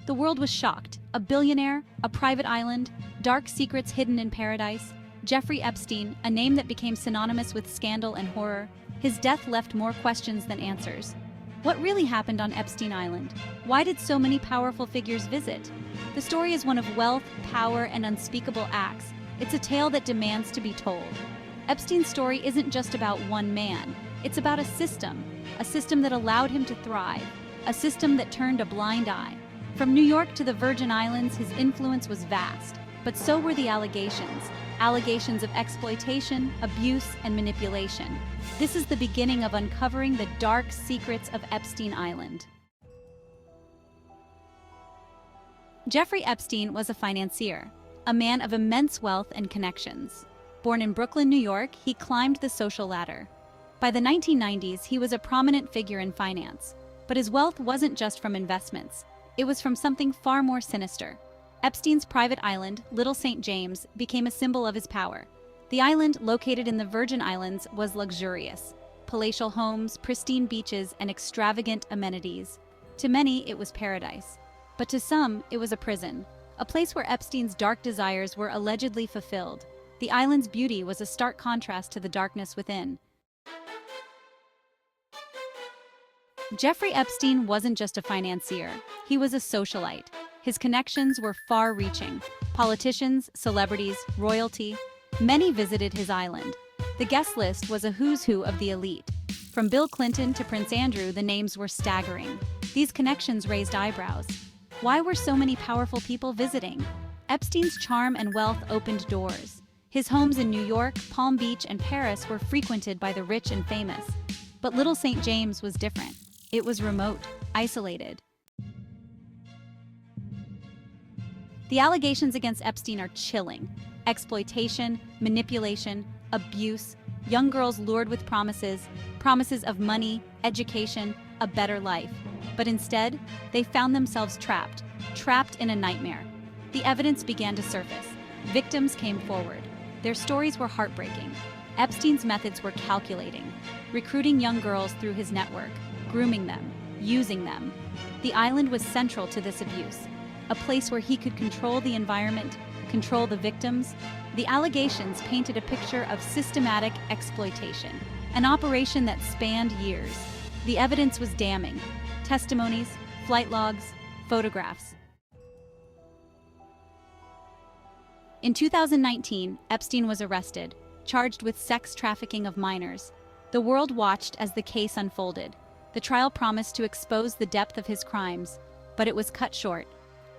The world was shocked. A billionaire, a private island, dark secrets hidden in paradise. Jeffrey Epstein, a name that became synonymous with scandal and horror. His death left more questions than answers. What really happened on Epstein Island? Why did so many powerful figures visit? The story is one of wealth, power, and unspeakable acts. It's a tale that demands to be told. Epstein's story isn't just about one man. It's about a system that allowed him to thrive, a system that turned a blind eye. From New York to the Virgin Islands, his influence was vast, but so were the allegations of exploitation, abuse, and manipulation. This is the beginning of uncovering the dark secrets of Epstein Island. Jeffrey Epstein was a financier, a man of immense wealth and connections. Born in Brooklyn, New York, he climbed the social ladder. By the 1990s, he was a prominent figure in finance. But his wealth wasn't just from investments. It was from something far more sinister. Epstein's private island, Little St. James, became a symbol of his power. The island, located in the Virgin Islands, was luxurious. Palatial homes, pristine beaches, and extravagant amenities. To many, it was paradise. But to some, it was a prison. A place where Epstein's dark desires were allegedly fulfilled. The island's beauty was a stark contrast to the darkness within. Jeffrey Epstein wasn't just a financier. He was a socialite. His connections were far-reaching. Politicians, celebrities, royalty. Many visited his island. The guest list was a who's who of the elite. From Bill Clinton to Prince Andrew, the names were staggering. These connections raised eyebrows. Why were so many powerful people visiting? Epstein's charm and wealth opened doors. His homes in New York, Palm Beach, and Paris were frequented by the rich and famous. But Little St. James was different. It was remote, isolated. The allegations against Epstein are chilling. Exploitation, manipulation, abuse, young girls lured with promises of money, education, a better life. But instead, they found themselves trapped in a nightmare. The evidence began to surface. Victims came forward. Their stories were heartbreaking. Epstein's methods were calculating, recruiting young girls through his network, grooming them, using them. The island was central to this abuse, a place where he could control the environment, control the victims. The allegations painted a picture of systematic exploitation, an operation that spanned years. The evidence was damning. Testimonies, flight logs, photographs. In 2019, Epstein was arrested, charged with sex trafficking of minors. The world watched as the case unfolded. The trial promised to expose the depth of his crimes, but it was cut short.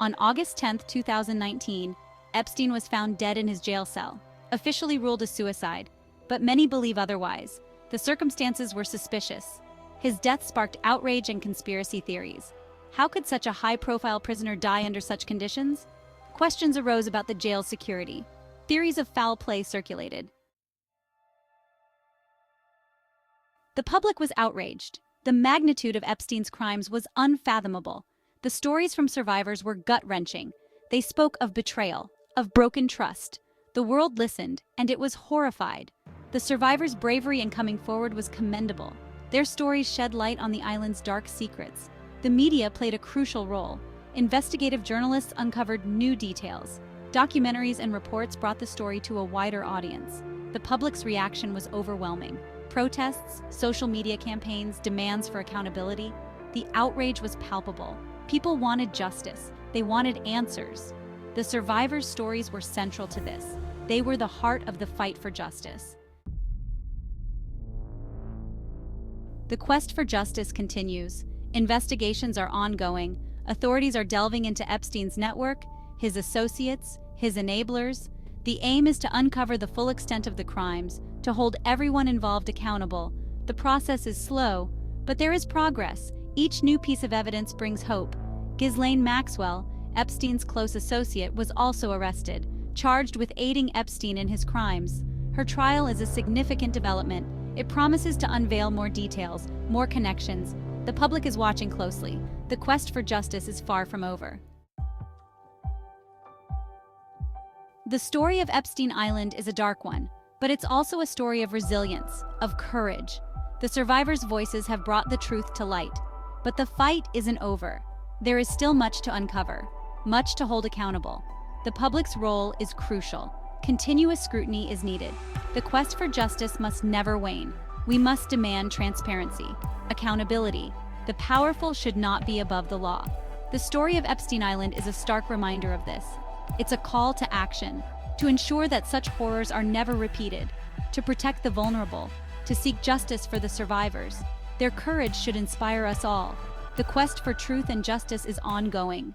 On August 10, 2019, Epstein was found dead in his jail cell, officially ruled a suicide, but many believe otherwise. The circumstances were suspicious. His death sparked outrage and conspiracy theories. How could such a high-profile prisoner die under such conditions? Questions arose about the jail's security. Theories of foul play circulated. The public was outraged. The magnitude of Epstein's crimes was unfathomable. The stories from survivors were gut-wrenching. They spoke of betrayal, of broken trust. The world listened, and it was horrified. The survivors' bravery in coming forward was commendable. Their stories shed light on the island's dark secrets. The media played a crucial role. Investigative journalists uncovered new details. Documentaries and reports brought the story to a wider audience. The public's reaction was overwhelming. Protests, social media campaigns, demands for accountability. The outrage was palpable. People wanted justice. They wanted answers. The survivors' stories were central to this. They were the heart of the fight for justice. The quest for justice continues. Investigations are ongoing. Authorities are delving into Epstein's network, his associates, his enablers. The aim is to uncover the full extent of the crimes, to hold everyone involved accountable. The process is slow, but there is progress. Each new piece of evidence brings hope. Ghislaine Maxwell, Epstein's close associate, was also arrested, charged with aiding Epstein in his crimes. Her trial is a significant development. It promises to unveil more details, more connections. The public is watching closely. The quest for justice is far from over. The story of Epstein Island is a dark one, but it's also a story of resilience, of courage. The survivors' voices have brought the truth to light. But the fight isn't over. There is still much to uncover, much to hold accountable. The public's role is crucial. Continuous scrutiny is needed. The quest for justice must never wane. We must demand transparency, accountability. The powerful should not be above the law. The story of Epstein Island is a stark reminder of this. It's a call to action, to ensure that such horrors are never repeated, to protect the vulnerable, to seek justice for the survivors. Their courage should inspire us all. The quest for truth and justice is ongoing.